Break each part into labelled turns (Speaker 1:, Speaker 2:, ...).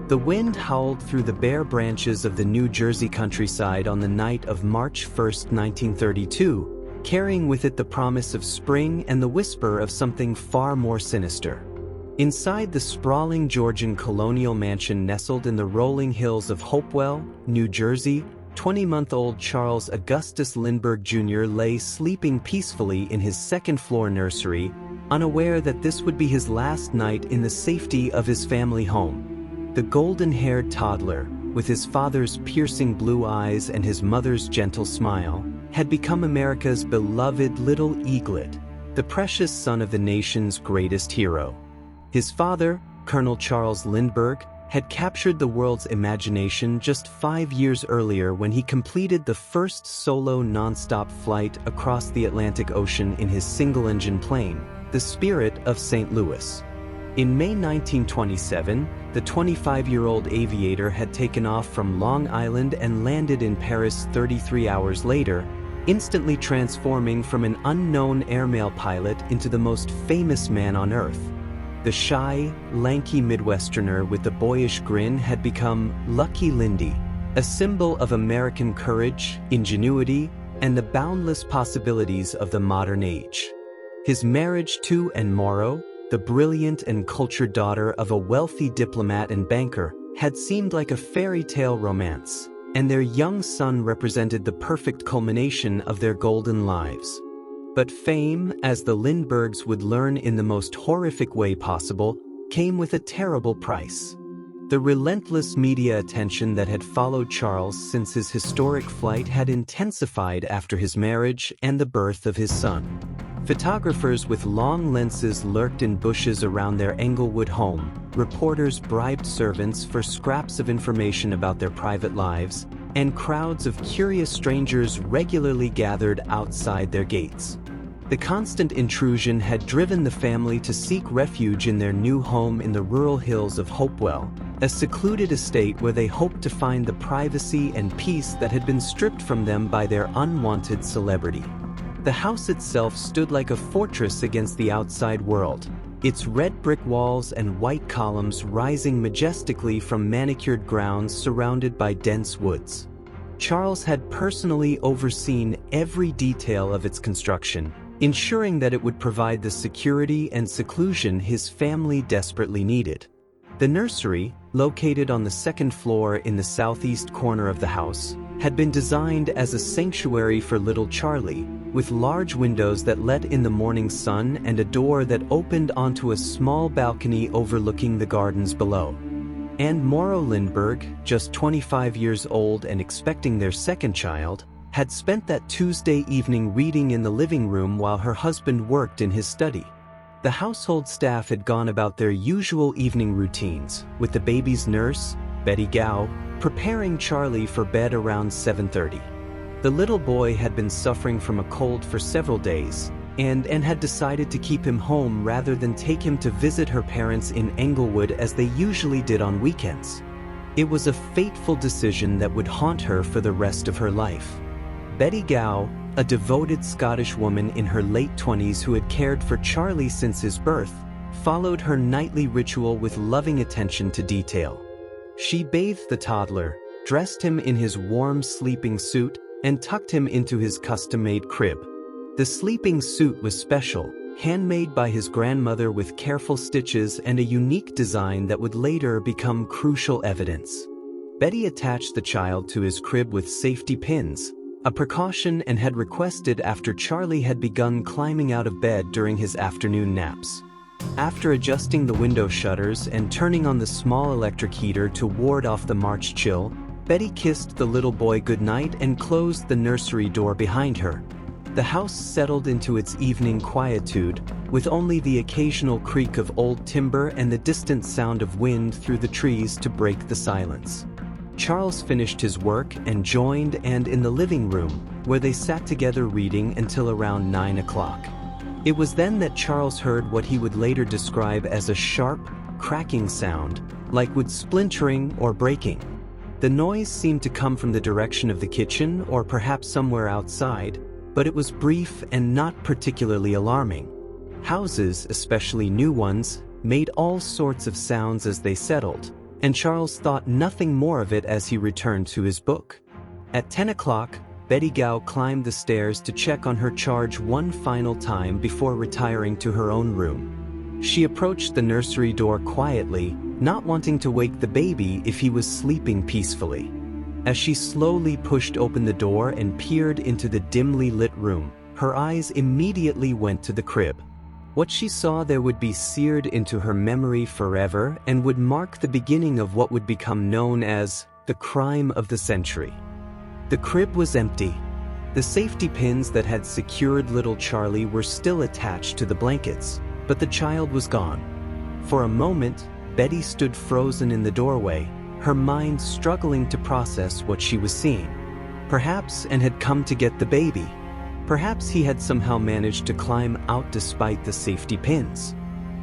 Speaker 1: The wind howled through the bare branches of the New Jersey countryside on the night of March 1, 1932, carrying with it the promise of spring and the whisper of something far more sinister. Inside the sprawling Georgian colonial mansion nestled in the rolling hills of Hopewell, New Jersey, 20-month-old Charles Augustus Lindbergh Jr. lay sleeping peacefully in his second-floor nursery, unaware that this would be his last night in the safety of his family home. The golden-haired toddler, with his father's piercing blue eyes and his mother's gentle smile, had become America's beloved little eaglet, the precious son of the nation's greatest hero. His father, Colonel Charles Lindbergh, had captured the world's imagination just 5 years earlier when he completed the first solo non-stop flight across the Atlantic Ocean in his single-engine plane, the Spirit of St. Louis. In May 1927, the 25-year-old aviator had taken off from Long Island and landed in Paris 33 hours later, instantly transforming from an unknown airmail pilot into the most famous man on Earth. The shy, lanky Midwesterner with the boyish grin had become Lucky Lindy, a symbol of American courage, ingenuity, and the boundless possibilities of the modern age. His marriage to Anne Morrow, the brilliant and cultured daughter of a wealthy diplomat and banker, had seemed like a fairy tale romance, and their young son represented the perfect culmination of their golden lives. But fame, as the Lindberghs would learn in the most horrific way possible, came with a terrible price. The relentless media attention that had followed Charles since his historic flight had intensified after his marriage and the birth of his son. Photographers with long lenses lurked in bushes around their Englewood home, reporters bribed servants for scraps of information about their private lives, and crowds of curious strangers regularly gathered outside their gates. The constant intrusion had driven the family to seek refuge in their new home in the rural hills of Hopewell, a secluded estate where they hoped to find the privacy and peace that had been stripped from them by their unwanted celebrity. The house itself stood like a fortress against the outside world, its red brick walls and white columns rising majestically from manicured grounds surrounded by dense woods. Charles had personally overseen every detail of its construction, ensuring that it would provide the security and seclusion his family desperately needed. The nursery, located on the second floor in the southeast corner of the house, had been designed as a sanctuary for little Charlie, with large windows that let in the morning sun and a door that opened onto a small balcony overlooking the gardens below. Anne Morrow Lindbergh, just 25 years old and expecting their second child, had spent that Tuesday evening reading in the living room while her husband worked in his study. The household staff had gone about their usual evening routines, with the baby's nurse, Betty Gow, preparing Charlie for bed around 7:30. The little boy had been suffering from a cold for several days, and had decided to keep him home rather than take him to visit her parents in Englewood as they usually did on weekends. It was a fateful decision that would haunt her for the rest of her life. Betty Gow, a devoted Scottish woman in her late 20s who had cared for Charlie since his birth, followed her nightly ritual with loving attention to detail. She bathed the toddler, dressed him in his warm sleeping suit, and tucked him into his custom-made crib. The sleeping suit was special, handmade by his grandmother with careful stitches and a unique design that would later become crucial evidence. Betty attached the child to his crib with safety pins, a precaution and had requested after Charlie had begun climbing out of bed during his afternoon naps. After adjusting the window shutters and turning on the small electric heater to ward off the March chill, Betty kissed the little boy goodnight and closed the nursery door behind her. The house settled into its evening quietude, with only the occasional creak of old timber and the distant sound of wind through the trees to break the silence. Charles finished his work and joined Anne in the living room, where they sat together reading until around 9 o'clock. It was then that Charles heard what he would later describe as a sharp, cracking sound, like wood splintering or breaking. The noise seemed to come from the direction of the kitchen or perhaps somewhere outside, but it was brief and not particularly alarming. Houses, especially new ones, made all sorts of sounds as they settled, and Charles thought nothing more of it as he returned to his book. At 10 o'clock, Betty Gao climbed the stairs to check on her charge one final time before retiring to her own room. She approached the nursery door quietly, not wanting to wake the baby if he was sleeping peacefully. As she slowly pushed open the door and peered into the dimly lit room, her eyes immediately went to the crib. What she saw there would be seared into her memory forever and would mark the beginning of what would become known as the crime of the century. The crib was empty. The safety pins that had secured little Charlie were still attached to the blankets, but the child was gone. For a moment, Betty stood frozen in the doorway, her mind struggling to process what she was seeing. Perhaps Anne had come to get the baby. Perhaps he had somehow managed to climb out despite the safety pins.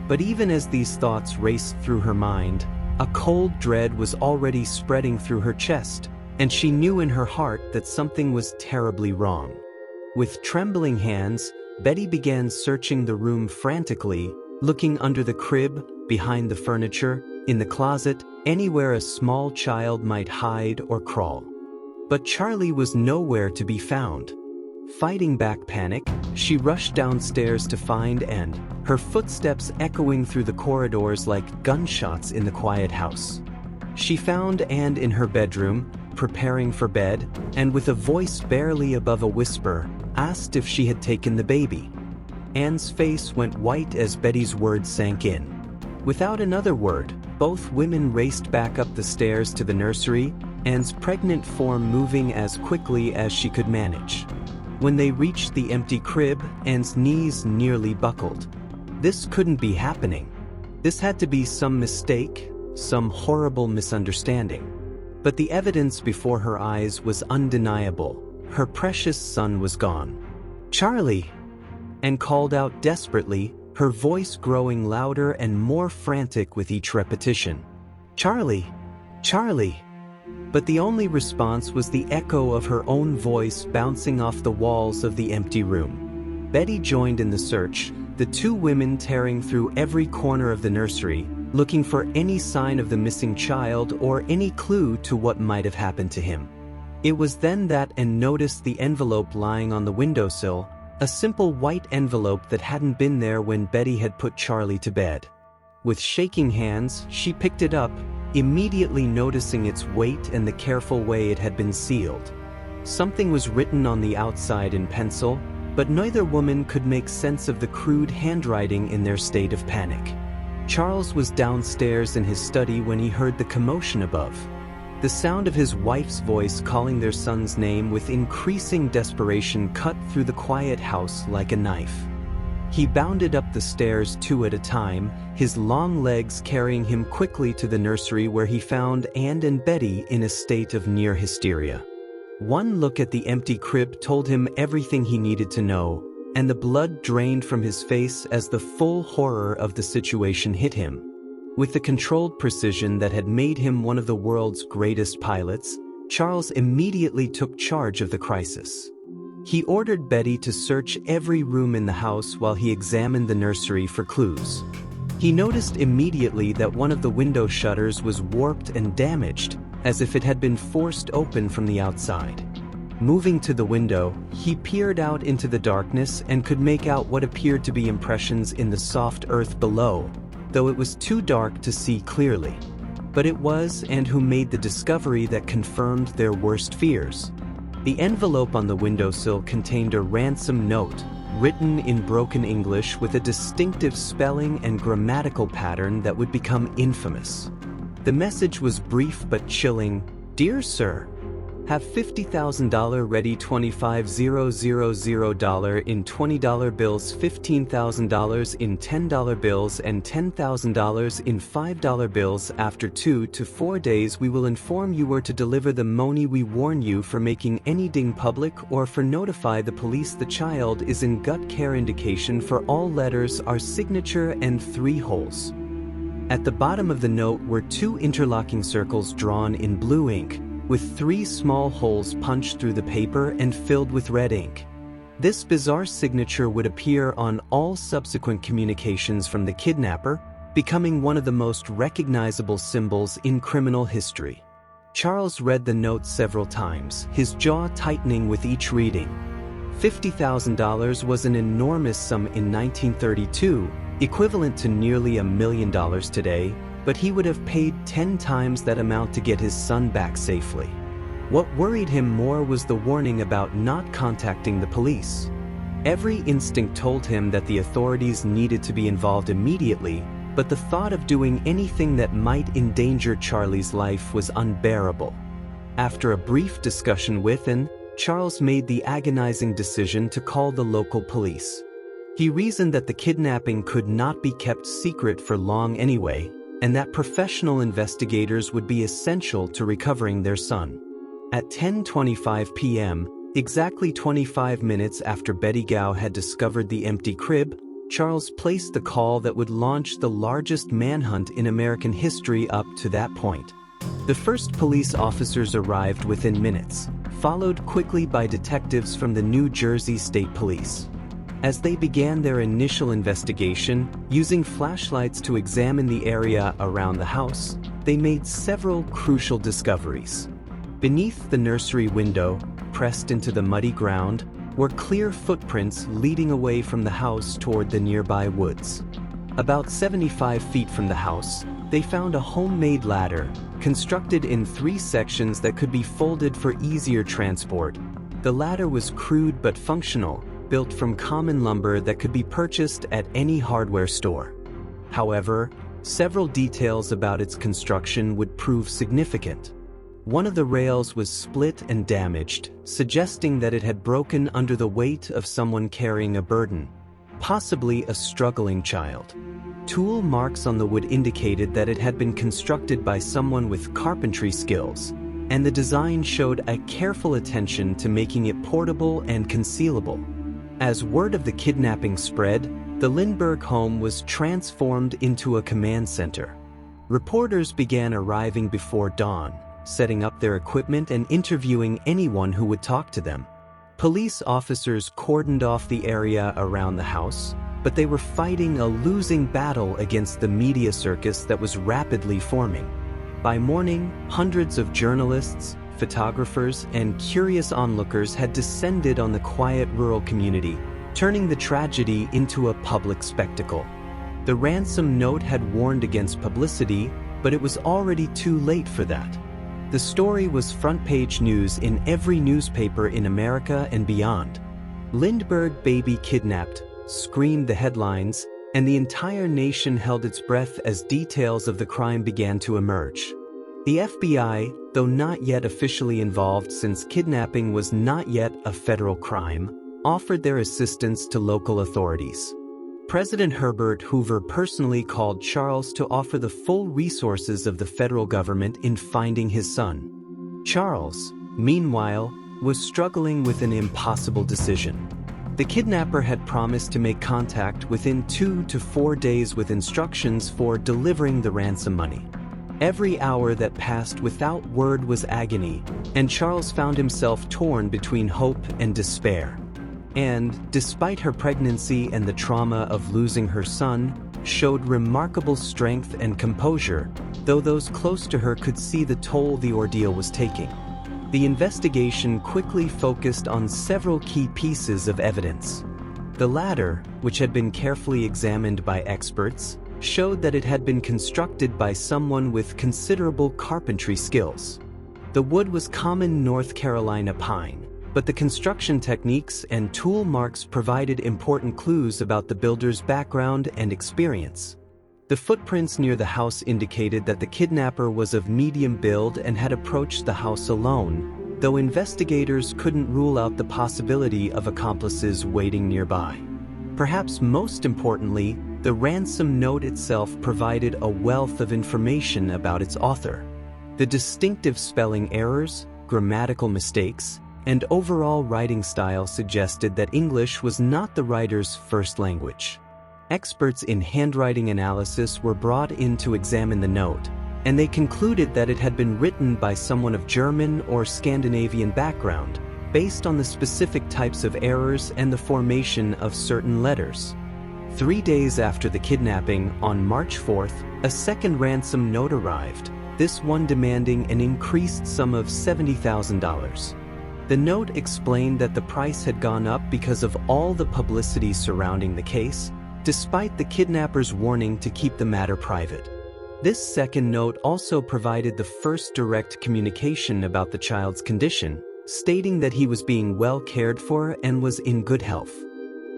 Speaker 1: But even as these thoughts raced through her mind, a cold dread was already spreading through her chest, and she knew in her heart that something was terribly wrong. With trembling hands, Betty began searching the room frantically, looking under the crib, behind the furniture, in the closet, anywhere a small child might hide or crawl. But Charlie was nowhere to be found. Fighting back panic, she rushed downstairs to find Anne, her footsteps echoing through the corridors like gunshots in the quiet house. She found Anne in her bedroom, preparing for bed, and with a voice barely above a whisper, asked if she had taken the baby. Anne's face went white as Betty's words sank in. Without another word, both women raced back up the stairs to the nursery, Anne's pregnant form moving as quickly as she could manage. When they reached the empty crib, Anne's knees nearly buckled. This couldn't be happening. This had to be some mistake, some horrible misunderstanding. But the evidence before her eyes was undeniable. Her precious son was gone. "Charlie!" Anne called out desperately, her voice growing louder and more frantic with each repetition. "Charlie! Charlie!" But the only response was the echo of her own voice bouncing off the walls of the empty room. Betty joined in the search, the two women tearing through every corner of the nursery, looking for any sign of the missing child or any clue to what might have happened to him. It was then that Anne noticed the envelope lying on the windowsill, a simple white envelope that hadn't been there when Betty had put Charlie to bed. With shaking hands, she picked it up, immediately noticing its weight and the careful way it had been sealed. Something was written on the outside in pencil, but neither woman could make sense of the crude handwriting in their state of panic. Charles was downstairs in his study when he heard the commotion above. The sound of his wife's voice calling their son's name with increasing desperation cut through the quiet house like a knife. He bounded up the stairs two at a time, his long legs carrying him quickly to the nursery where he found Anne and Betty in a state of near hysteria. One look at the empty crib told him everything he needed to know, and the blood drained from his face as the full horror of the situation hit him. With the controlled precision that had made him one of the world's greatest pilots, Charles immediately took charge of the crisis. He ordered Betty to search every room in the house while he examined the nursery for clues. He noticed immediately that one of the window shutters was warped and damaged, as if it had been forced open from the outside. Moving to the window, he peered out into the darkness and could make out what appeared to be impressions in the soft earth below, though it was too dark to see clearly. But it was Anne who made the discovery that confirmed their worst fears. The envelope on the windowsill contained a ransom note, written in broken English with a distinctive spelling and grammatical pattern that would become infamous. The message was brief but chilling. "Dear Sir, have $50,000 ready, $25,000 in $20 bills, $15,000 in $10 bills, and $10,000 in $5 bills. After 2 to 4 days we will inform you where to deliver the money. We warn you for making any ding public or for notify the police. The child is in gut care. Indication for all letters are signature and 3 holes." At the bottom of the note were 2 interlocking circles drawn in blue ink, with 3 small holes punched through the paper and filled with red ink. This bizarre signature would appear on all subsequent communications from the kidnapper, becoming one of the most recognizable symbols in criminal history. Charles read the note several times, his jaw tightening with each reading. $50,000 was an enormous sum in 1932, equivalent to nearly $1 million today, but he would have paid 10 times that amount to get his son back safely. What worried him more was the warning about not contacting the police. Every instinct told him that the authorities needed to be involved immediately, but the thought of doing anything that might endanger Charlie's life was unbearable. After a brief discussion with him, Charles made the agonizing decision to call the local police. He reasoned that the kidnapping could not be kept secret for long anyway, and that professional investigators would be essential to recovering their son. At 10:25 p.m., exactly 25 minutes after Betty Gao had discovered the empty crib, Charles placed the call that would launch the largest manhunt in American history up to that point. The first police officers arrived within minutes, followed quickly by detectives from the New Jersey State Police. As they began their initial investigation, using flashlights to examine the area around the house, they made several crucial discoveries. Beneath the nursery window, pressed into the muddy ground, were clear footprints leading away from the house toward the nearby woods. About 75 feet from the house, they found a homemade ladder, constructed in 3 sections that could be folded for easier transport. The ladder was crude but functional, built from common lumber that could be purchased at any hardware store. However, several details about its construction would prove significant. One of the rails was split and damaged, suggesting that it had broken under the weight of someone carrying a burden, possibly a struggling child. Tool marks on the wood indicated that it had been constructed by someone with carpentry skills, and the design showed a careful attention to making it portable and concealable. As word of the kidnapping spread, the Lindbergh home was transformed into a command center. Reporters began arriving before dawn, setting up their equipment and interviewing anyone who would talk to them. Police officers cordoned off the area around the house, but they were fighting a losing battle against the media circus that was rapidly forming. By morning, hundreds of journalists, photographers, and curious onlookers had descended on the quiet rural community, turning the tragedy into a public spectacle. The ransom note had warned against publicity, but it was already too late for that. The story was front-page news in every newspaper in America and beyond. "Lindbergh baby kidnapped," screamed the headlines, and the entire nation held its breath as details of the crime began to emerge. The FBI, though not yet officially involved since kidnapping was not yet a federal crime, offered their assistance to local authorities. President Herbert Hoover personally called Charles to offer the full resources of the federal government in finding his son. Charles, meanwhile, was struggling with an impossible decision. The kidnapper had promised to make contact within 2 to 4 days with instructions for delivering the ransom money. Every hour that passed without word was agony, and Charles found himself torn between hope and despair. And, despite her pregnancy and the trauma of losing her son, showed remarkable strength and composure, though those close to her could see the toll the ordeal was taking. The investigation quickly focused on several key pieces of evidence. The ladder, which had been carefully examined by experts, showed that it had been constructed by someone with considerable carpentry skills. The wood was common North Carolina pine, but the construction techniques and tool marks provided important clues about the builder's background and experience. The footprints near the house indicated that the kidnapper was of medium build and had approached the house alone, though investigators couldn't rule out the possibility of accomplices waiting nearby. Perhaps most importantly, the ransom note itself provided a wealth of information about its author. The distinctive spelling errors, grammatical mistakes, and overall writing style suggested that English was not the writer's first language. Experts in handwriting analysis were brought in to examine the note, and they concluded that it had been written by someone of German or Scandinavian background, based on the specific types of errors and the formation of certain letters. 3 days after the kidnapping, on March 4th, a second ransom note arrived, this one demanding an increased sum of $70,000. The note explained that the price had gone up because of all the publicity surrounding the case, despite the kidnapper's warning to keep the matter private. This second note also provided the first direct communication about the child's condition, stating that he was being well cared for and was in good health.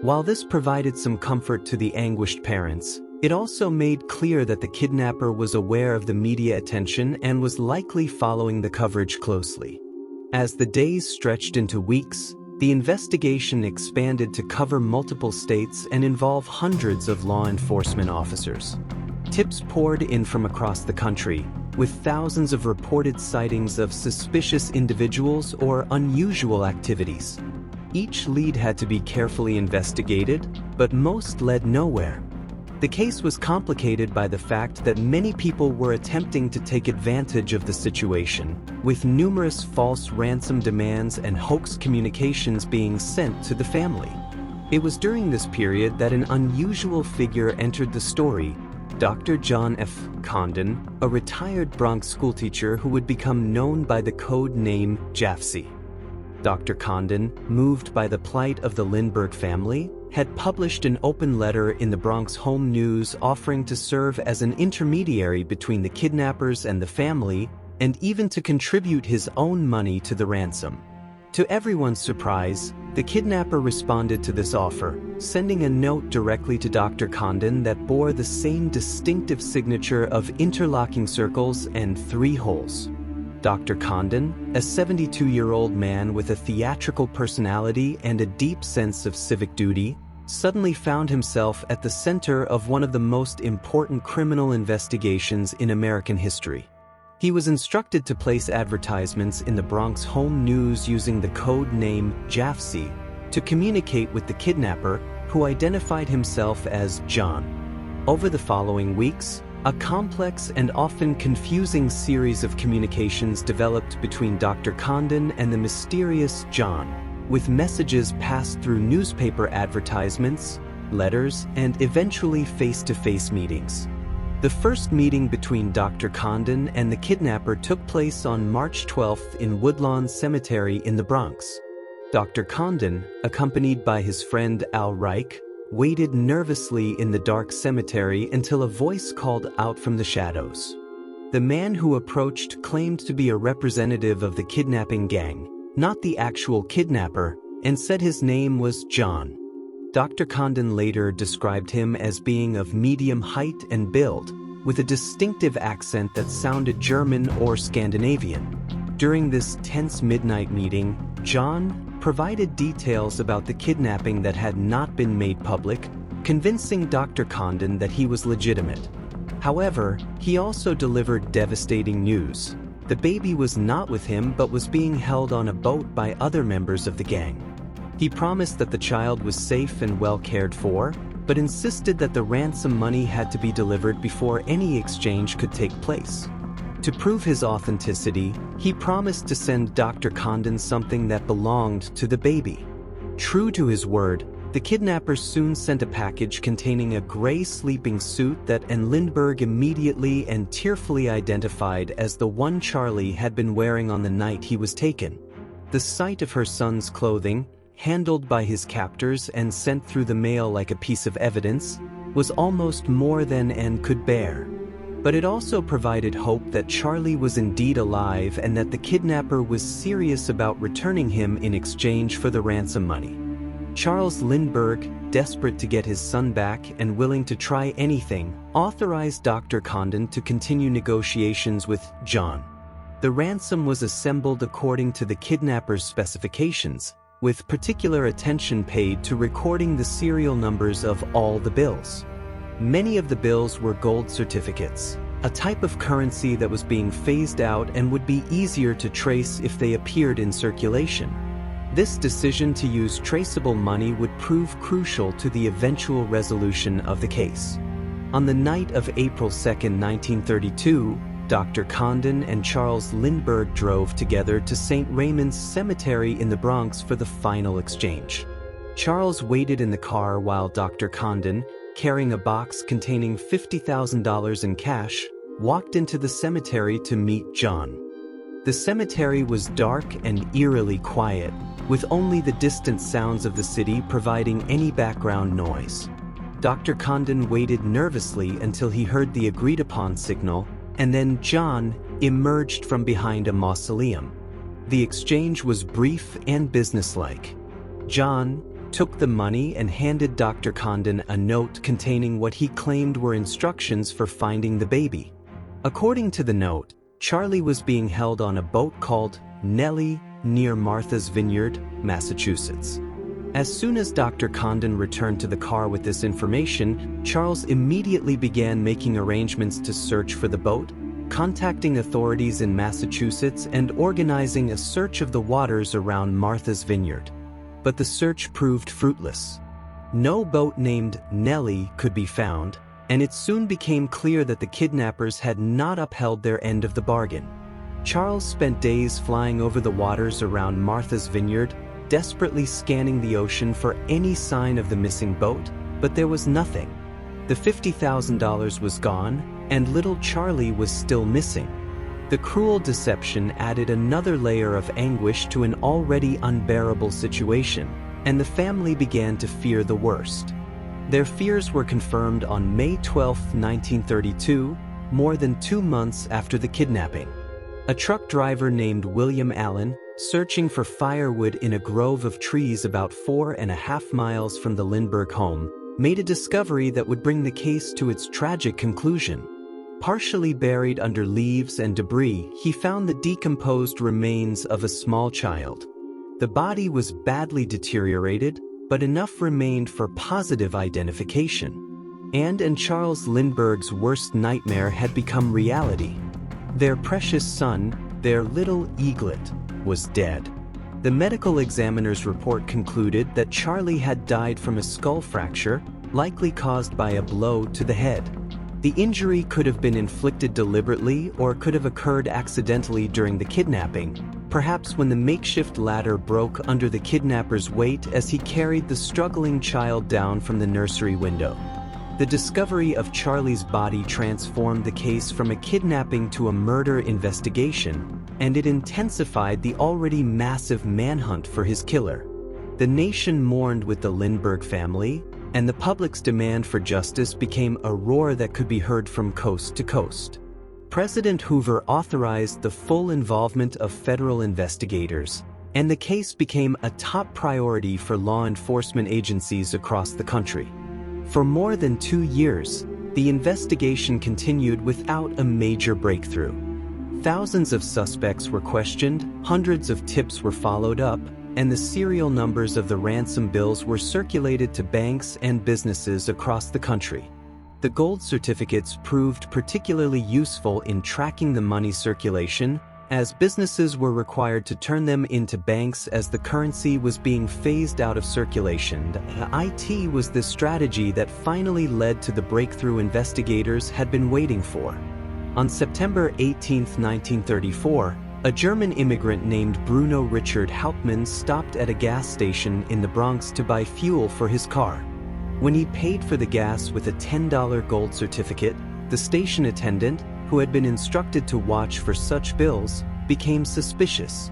Speaker 1: While this provided some comfort to the anguished parents, it also made clear that the kidnapper was aware of the media attention and was likely following the coverage closely. As the days stretched into weeks, the investigation expanded to cover multiple states and involve hundreds of law enforcement officers. Tips poured in from across the country, with thousands of reported sightings of suspicious individuals or unusual activities. Each lead had to be carefully investigated, but most led nowhere. The case was complicated by the fact that many people were attempting to take advantage of the situation, with numerous false ransom demands and hoax communications being sent to the family. It was during this period that an unusual figure entered the story, Dr. John F. Condon, a retired Bronx schoolteacher who would become known by the code name Jafsie. Dr. Condon, moved by the plight of the Lindbergh family, had published an open letter in the Bronx Home News offering to serve as an intermediary between the kidnappers and the family, and even to contribute his own money to the ransom. To everyone's surprise, the kidnapper responded to this offer, sending a note directly to Dr. Condon that bore the same distinctive signature of interlocking circles and 3 holes. Dr. Condon, a 72-year-old man with a theatrical personality and a deep sense of civic duty, suddenly found himself at the center of one of the most important criminal investigations in American history. He was instructed to place advertisements in the Bronx Home News using the code name Jafsie to communicate with the kidnapper, who identified himself as John. Over the following weeks, a complex and often confusing series of communications developed between Dr. Condon and the mysterious John, with messages passed through newspaper advertisements, letters, and eventually face-to-face meetings. The first meeting between Dr. Condon and the kidnapper took place on March 12th in Woodlawn Cemetery in the Bronx. Dr. Condon, accompanied by his friend Al Reich, waited nervously in the dark cemetery until a voice called out from the shadows. The man who approached claimed to be a representative of the kidnapping gang, not the actual kidnapper, and said his name was John. Dr. Condon later described him as being of medium height and build, with a distinctive accent that sounded German or Scandinavian. During this tense midnight meeting, John provided details about the kidnapping that had not been made public, convincing Dr. Condon that he was legitimate. However, he also delivered devastating news. The baby was not with him but was being held on a boat by other members of the gang. He promised that the child was safe and well cared for, but insisted that the ransom money had to be delivered before any exchange could take place. To prove his authenticity, he promised to send Dr. Condon something that belonged to the baby. True to his word, the kidnapper soon sent a package containing a gray sleeping suit that Lindbergh immediately and tearfully identified as the one Charlie had been wearing on the night he was taken. The sight of her son's clothing, handled by his captors and sent through the mail like a piece of evidence, was almost more than Anne could bear. But it also provided hope that Charlie was indeed alive and that the kidnapper was serious about returning him in exchange for the ransom money. Charles Lindbergh, desperate to get his son back and willing to try anything, authorized Dr. Condon to continue negotiations with John. The ransom was assembled according to the kidnapper's specifications, with particular attention paid to recording the serial numbers of all the bills. Many of the bills were gold certificates, a type of currency that was being phased out and would be easier to trace if they appeared in circulation. This decision to use traceable money would prove crucial to the eventual resolution of the case. On the night of April 2, 1932, Dr. Condon and Charles Lindbergh drove together to St. Raymond's Cemetery in the Bronx for the final exchange. Charles waited in the car while Dr. Condon, carrying a box containing $50,000 in cash, walked into the cemetery to meet John. The cemetery was dark and eerily quiet, with only the distant sounds of the city providing any background noise. Dr. Condon waited nervously until he heard the agreed-upon signal, and then John emerged from behind a mausoleum. The exchange was brief and businesslike. John took the money and handed Dr. Condon a note containing what he claimed were instructions for finding the baby. According to the note, Charlie was being held on a boat called Nellie near Martha's Vineyard, Massachusetts. As soon as Dr. Condon returned to the car with this information, Charles immediately began making arrangements to search for the boat, contacting authorities in Massachusetts and organizing a search of the waters around Martha's Vineyard. But the search proved fruitless. No boat named Nellie could be found, and it soon became clear that the kidnappers had not upheld their end of the bargain. Charles spent days flying over the waters around Martha's Vineyard, desperately scanning the ocean for any sign of the missing boat, but there was nothing. The $50,000 was gone, and little Charlie was still missing. The cruel deception added another layer of anguish to an already unbearable situation, and the family began to fear the worst. Their fears were confirmed on May 12, 1932, more than 2 months after the kidnapping. A truck driver named William Allen, searching for firewood in a grove of trees about 4.5 miles from the Lindbergh home, made a discovery that would bring the case to its tragic conclusion. Partially buried under leaves and debris, he found the decomposed remains of a small child. The body was badly deteriorated, but enough remained for positive identification. Anne and Charles Lindbergh's worst nightmare had become reality. Their precious son, their little eaglet, was dead. The medical examiner's report concluded that Charlie had died from a skull fracture, likely caused by a blow to the head. The injury could have been inflicted deliberately or could have occurred accidentally during the kidnapping, perhaps when the makeshift ladder broke under the kidnapper's weight as he carried the struggling child down from the nursery window. The discovery of Charlie's body transformed the case from a kidnapping to a murder investigation, and it intensified the already massive manhunt for his killer. The nation mourned with the Lindbergh family, and the public's demand for justice became a roar that could be heard from coast to coast. President Hoover authorized the full involvement of federal investigators, and the case became a top priority for law enforcement agencies across the country. For more than 2 years, the investigation continued without a major breakthrough. Thousands of suspects were questioned, hundreds of tips were followed up, and the serial numbers of the ransom bills were circulated to banks and businesses across the country. The gold certificates proved particularly useful in tracking the money circulation, as businesses were required to turn them into banks as the currency was being phased out of circulation. IT was the strategy that finally led to the breakthrough investigators had been waiting for. On September 18, 1934, a German immigrant named Bruno Richard Hauptmann stopped at a gas station in the Bronx to buy fuel for his car. When he paid for the gas with a $10 gold certificate, the station attendant, who had been instructed to watch for such bills, became suspicious.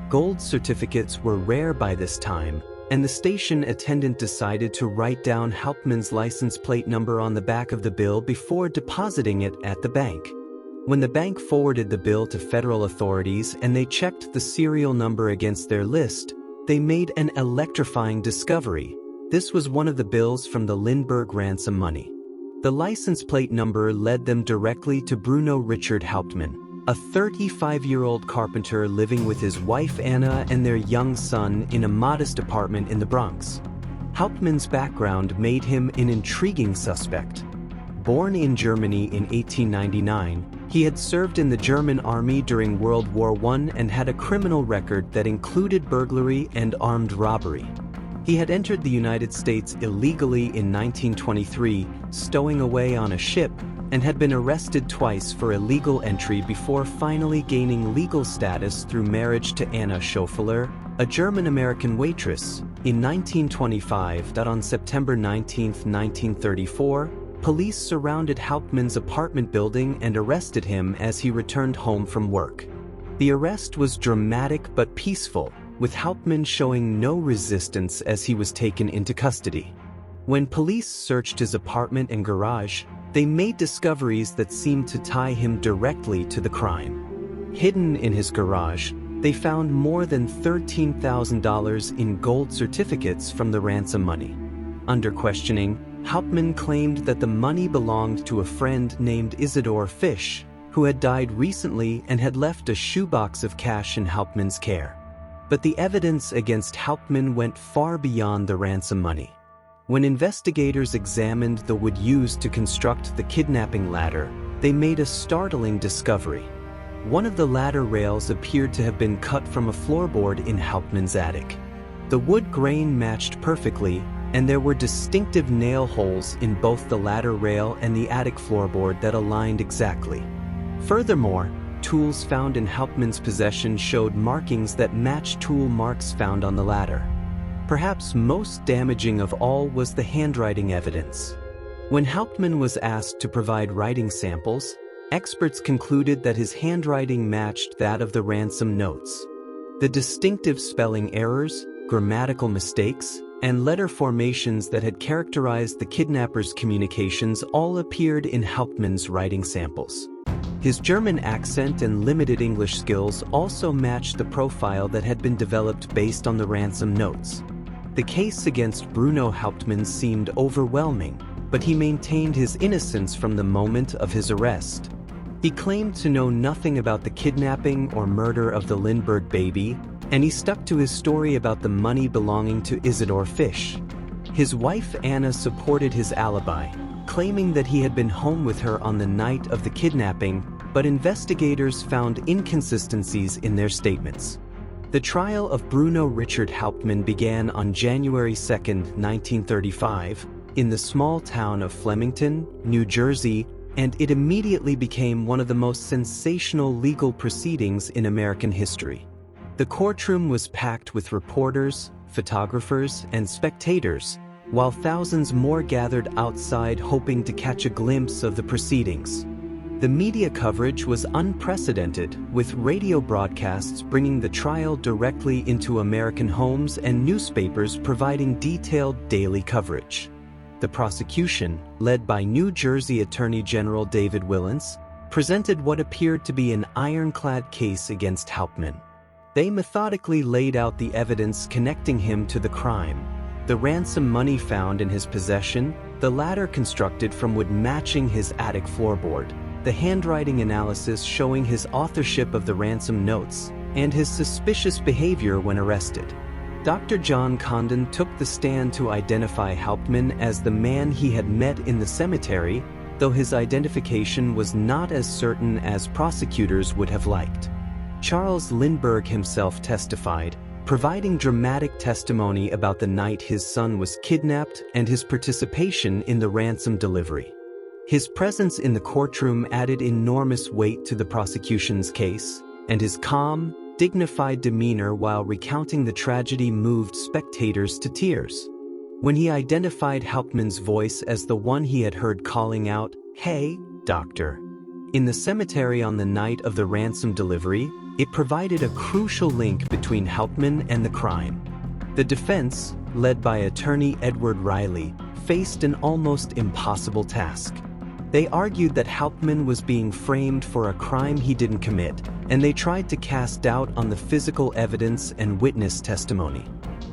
Speaker 1: Gold certificates were rare by this time, and the station attendant decided to write down Hauptmann's license plate number on the back of the bill before depositing it at the bank. When the bank forwarded the bill to federal authorities and they checked the serial number against their list, they made an electrifying discovery. This was one of the bills from the Lindbergh ransom money. The license plate number led them directly to Bruno Richard Hauptmann, a 35-year-old carpenter living with his wife Anna and their young son in a modest apartment in the Bronx. Hauptmann's background made him an intriguing suspect. Born in Germany in 1899, he had served in the German army during World War I and had a criminal record that included burglary and armed robbery. He had entered the United States illegally in 1923, stowing away on a ship, and had been arrested twice for illegal entry before finally gaining legal status through marriage to Anna Schoffeler, a German-American waitress, In 1925, on September 19, 1934, police surrounded Hauptmann's apartment building and arrested him as he returned home from work. The arrest was dramatic but peaceful, with Hauptmann showing no resistance as he was taken into custody. When police searched his apartment and garage, they made discoveries that seemed to tie him directly to the crime. Hidden in his garage, they found more than $13,000 in gold certificates from the ransom money. Under questioning, Hauptmann claimed that the money belonged to a friend named Isidor Fish, who had died recently and had left a shoebox of cash in Hauptmann's care. But the evidence against Hauptmann went far beyond the ransom money. When investigators examined the wood used to construct the kidnapping ladder, they made a startling discovery. One of the ladder rails appeared to have been cut from a floorboard in Hauptmann's attic. The wood grain matched perfectly, and there were distinctive nail holes in both the ladder rail and the attic floorboard that aligned exactly. Furthermore, tools found in Hauptmann's possession showed markings that matched tool marks found on the ladder. Perhaps most damaging of all was the handwriting evidence. When Hauptmann was asked to provide writing samples, experts concluded that his handwriting matched that of the ransom notes. The distinctive spelling errors, grammatical mistakes, and letter formations that had characterized the kidnappers' communications all appeared in Hauptmann's writing samples. His German accent and limited English skills also matched the profile that had been developed based on the ransom notes. The case against Bruno Hauptmann seemed overwhelming, but he maintained his innocence from the moment of his arrest. He claimed to know nothing about the kidnapping or murder of the Lindbergh baby, and he stuck to his story about the money belonging to Isidor Fish. His wife Anna supported his alibi, claiming that he had been home with her on the night of the kidnapping, but investigators found inconsistencies in their statements. The trial of Bruno Richard Hauptmann began on January 2, 1935, in the small town of Flemington, New Jersey, and it immediately became one of the most sensational legal proceedings in American history. The courtroom was packed with reporters, photographers, and spectators, while thousands more gathered outside hoping to catch a glimpse of the proceedings. The media coverage was unprecedented, with radio broadcasts bringing the trial directly into American homes and newspapers providing detailed daily coverage. The prosecution, led by New Jersey Attorney General David Willans, presented what appeared to be an ironclad case against Hauptmann. They methodically laid out the evidence connecting him to the crime: the ransom money found in his possession, the ladder constructed from wood matching his attic floorboard, the handwriting analysis showing his authorship of the ransom notes, and his suspicious behavior when arrested. Dr. John Condon took the stand to identify Hauptmann as the man he had met in the cemetery, though his identification was not as certain as prosecutors would have liked. Charles Lindbergh himself testified, providing dramatic testimony about the night his son was kidnapped and his participation in the ransom delivery. His presence in the courtroom added enormous weight to the prosecution's case, and his calm, dignified demeanor while recounting the tragedy moved spectators to tears. When he identified Hauptmann's voice as the one he had heard calling out, "Hey, doctor," in the cemetery on the night of the ransom delivery, it provided a crucial link between Hauptmann and the crime. The defense, led by attorney Edward Riley, faced an almost impossible task. They argued that Hauptmann was being framed for a crime he didn't commit, and they tried to cast doubt on the physical evidence and witness testimony.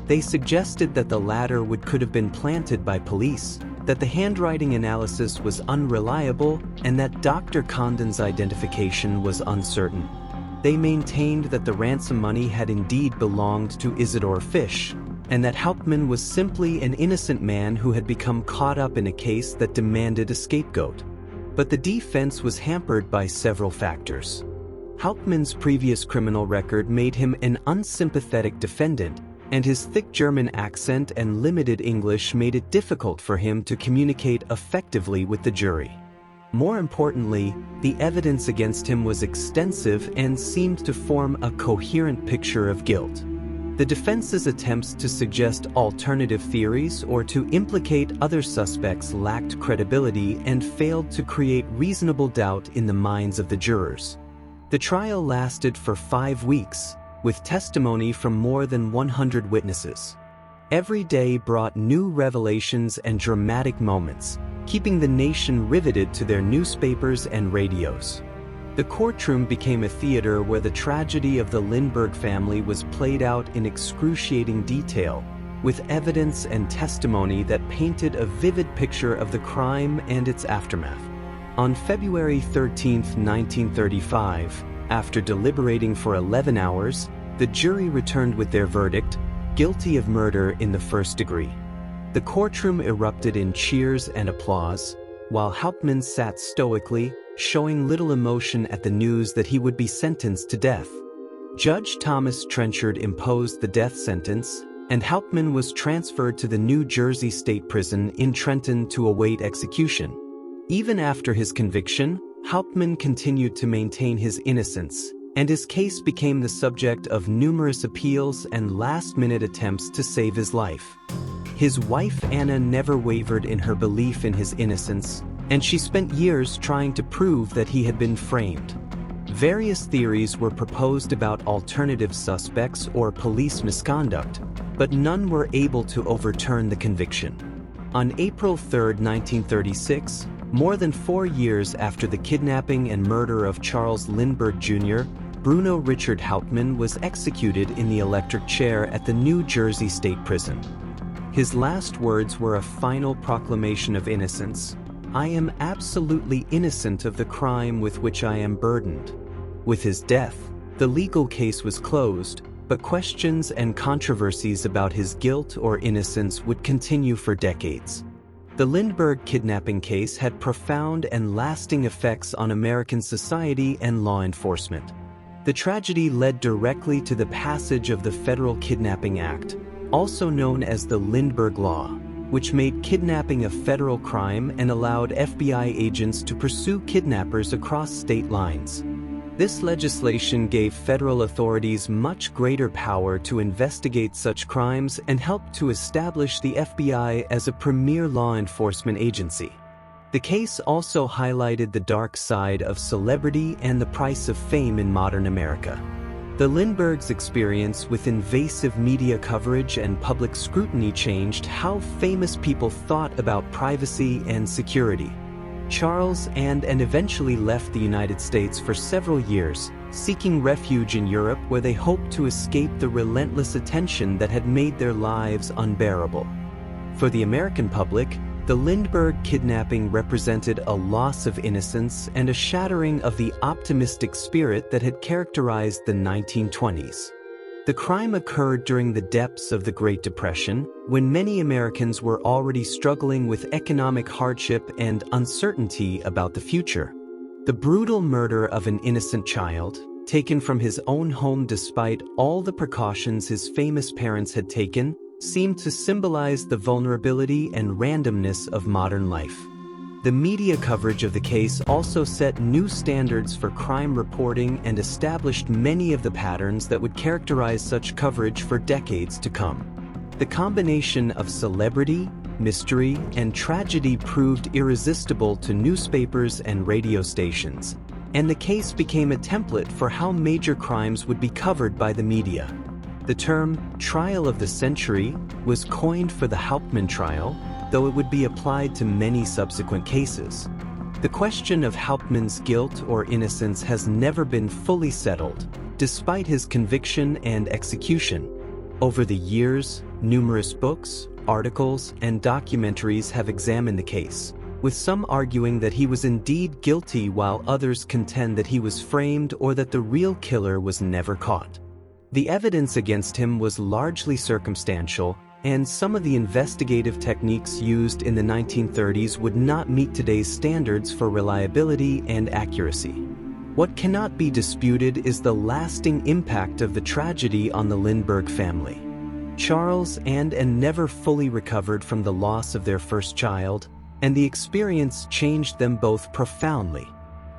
Speaker 1: They suggested that the ladder could have been planted by police, that the handwriting analysis was unreliable, and that Dr. Condon's identification was uncertain. They maintained that the ransom money had indeed belonged to Isidor Fish, and that Hauptmann was simply an innocent man who had become caught up in a case that demanded a scapegoat. But the defense was hampered by several factors. Hauptmann's previous criminal record made him an unsympathetic defendant, and his thick German accent and limited English made it difficult for him to communicate effectively with the jury. More importantly, the evidence against him was extensive and seemed to form a coherent picture of guilt. The defense's attempts to suggest alternative theories or to implicate other suspects lacked credibility and failed to create reasonable doubt in the minds of the jurors. The trial lasted for 5 weeks, with testimony from more than 100 witnesses. Every day brought new revelations and dramatic moments, keeping the nation riveted to their newspapers and radios. The courtroom became a theater where the tragedy of the Lindbergh family was played out in excruciating detail, with evidence and testimony that painted a vivid picture of the crime and its aftermath. On February 13, 1935, after deliberating for 11 hours, the jury returned with their verdict, guilty of murder in the first degree. The courtroom erupted in cheers and applause, while Hauptmann sat stoically, showing little emotion at the news that he would be sentenced to death. Judge Thomas Trenchard imposed the death sentence, and Hauptmann was transferred to the New Jersey State Prison in Trenton to await execution. Even after his conviction, Hauptmann continued to maintain his innocence, and his case became the subject of numerous appeals and last-minute attempts to save his life. His wife Anna never wavered in her belief in his innocence, and she spent years trying to prove that he had been framed. Various theories were proposed about alternative suspects or police misconduct, but none were able to overturn the conviction. On April 3, 1936, more than 4 years after the kidnapping and murder of Charles Lindbergh Jr., Bruno Richard Hauptmann was executed in the electric chair at the New Jersey State Prison. His last words were a final proclamation of innocence. "I am absolutely innocent of the crime with which I am burdened." With his death, the legal case was closed, but questions and controversies about his guilt or innocence would continue for decades. The Lindbergh kidnapping case had profound and lasting effects on American society and law enforcement. The tragedy led directly to the passage of the Federal Kidnapping Act, also known as the Lindbergh Law, which made kidnapping a federal crime and allowed FBI agents to pursue kidnappers across state lines. This legislation gave federal authorities much greater power to investigate such crimes and helped to establish the FBI as a premier law enforcement agency. The case also highlighted the dark side of celebrity and the price of fame in modern America. The Lindberghs' experience with invasive media coverage and public scrutiny changed how famous people thought about privacy and security. Charles and eventually left the United States for several years, seeking refuge in Europe where they hoped to escape the relentless attention that had made their lives unbearable. For the American public, the Lindbergh kidnapping represented a loss of innocence and a shattering of the optimistic spirit that had characterized the 1920s. The crime occurred during the depths of the Great Depression, when many Americans were already struggling with economic hardship and uncertainty about the future. The brutal murder of an innocent child, taken from his own home despite all the precautions his famous parents had taken, seemed to symbolize the vulnerability and randomness of modern life. The media coverage of the case also set new standards for crime reporting and established many of the patterns that would characterize such coverage for decades to come. The combination of celebrity, mystery, and tragedy proved irresistible to newspapers and radio stations, and the case became a template for how major crimes would be covered by the media. The term "trial of the century" was coined for the Hauptmann trial, though it would be applied to many subsequent cases. The question of Hauptmann's guilt or innocence has never been fully settled, despite his conviction and execution. Over the years, numerous books, articles, and documentaries have examined the case, with some arguing that he was indeed guilty while others contend that he was framed or that the real killer was never caught. The evidence against him was largely circumstantial, and some of the investigative techniques used in the 1930s would not meet today's standards for reliability and accuracy. What cannot be disputed is the lasting impact of the tragedy on the Lindbergh family. Charles and Anne never fully recovered from the loss of their first child, and the experience changed them both profoundly.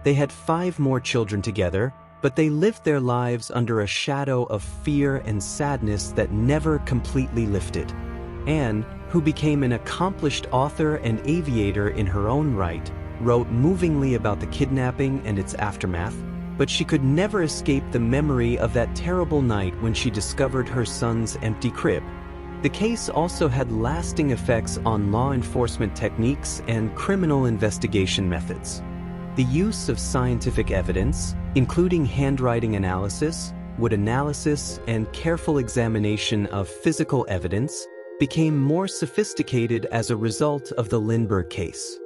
Speaker 1: They had 5 more children together, but they lived their lives under a shadow of fear and sadness that never completely lifted. Anne, who became an accomplished author and aviator in her own right, wrote movingly about the kidnapping and its aftermath, but she could never escape the memory of that terrible night when she discovered her son's empty crib. The case also had lasting effects on law enforcement techniques and criminal investigation methods. The use of scientific evidence, including handwriting analysis, wood analysis, and careful examination of physical evidence, became more sophisticated as a result of the Lindbergh case.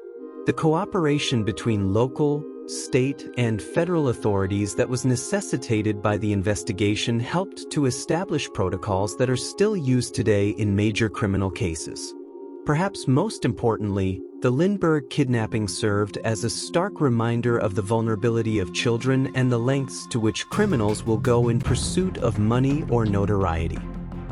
Speaker 1: The cooperation between local, state, and federal authorities that was necessitated by the investigation helped to establish protocols that are still used today in major criminal cases. Perhaps most importantly, the Lindbergh kidnapping served as a stark reminder of the vulnerability of children and the lengths to which criminals will go in pursuit of money or notoriety.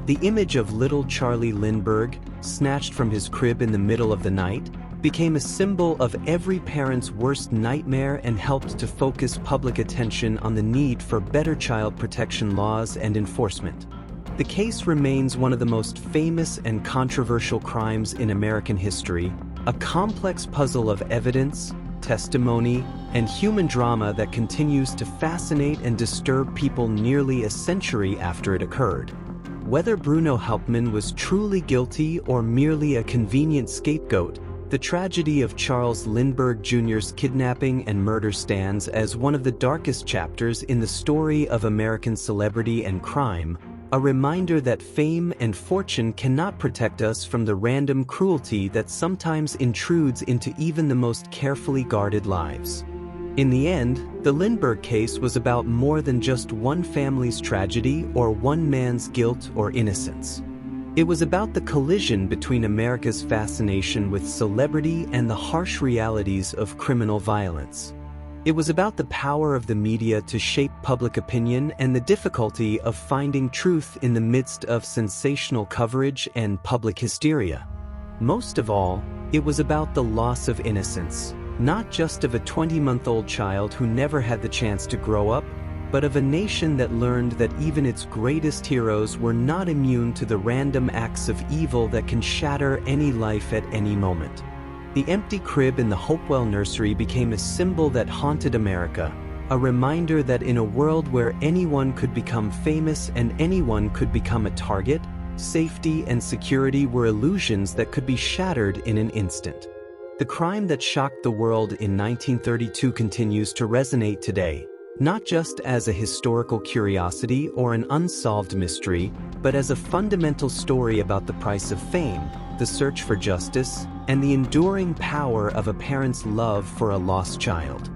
Speaker 1: The image of little Charlie Lindbergh, snatched from his crib in the middle of the night, became a symbol of every parent's worst nightmare and helped to focus public attention on the need for better child protection laws and enforcement. The case remains one of the most famous and controversial crimes in American history, a complex puzzle of evidence, testimony, and human drama that continues to fascinate and disturb people nearly a century after it occurred. Whether Bruno Hauptmann was truly guilty or merely a convenient scapegoat, the tragedy of Charles Lindbergh Jr.'s kidnapping and murder stands as one of the darkest chapters in the story of American celebrity and crime, a reminder that fame and fortune cannot protect us from the random cruelty that sometimes intrudes into even the most carefully guarded lives. In the end, the Lindbergh case was about more than just one family's tragedy or one man's guilt or innocence. It was about the collision between America's fascination with celebrity and the harsh realities of criminal violence. It was about the power of the media to shape public opinion and the difficulty of finding truth in the midst of sensational coverage and public hysteria. Most of all, it was about the loss of innocence, not just of a 20-month-old child who never had the chance to grow up, but of a nation that learned that even its greatest heroes were not immune to the random acts of evil that can shatter any life at any moment. The empty crib in the Hopewell nursery became a symbol that haunted America, a reminder that in a world where anyone could become famous and anyone could become a target, safety and security were illusions that could be shattered in an instant. The crime that shocked the world in 1932 continues to resonate today, not just as a historical curiosity or an unsolved mystery, but as a fundamental story about the price of fame, the search for justice, and the enduring power of a parent's love for a lost child.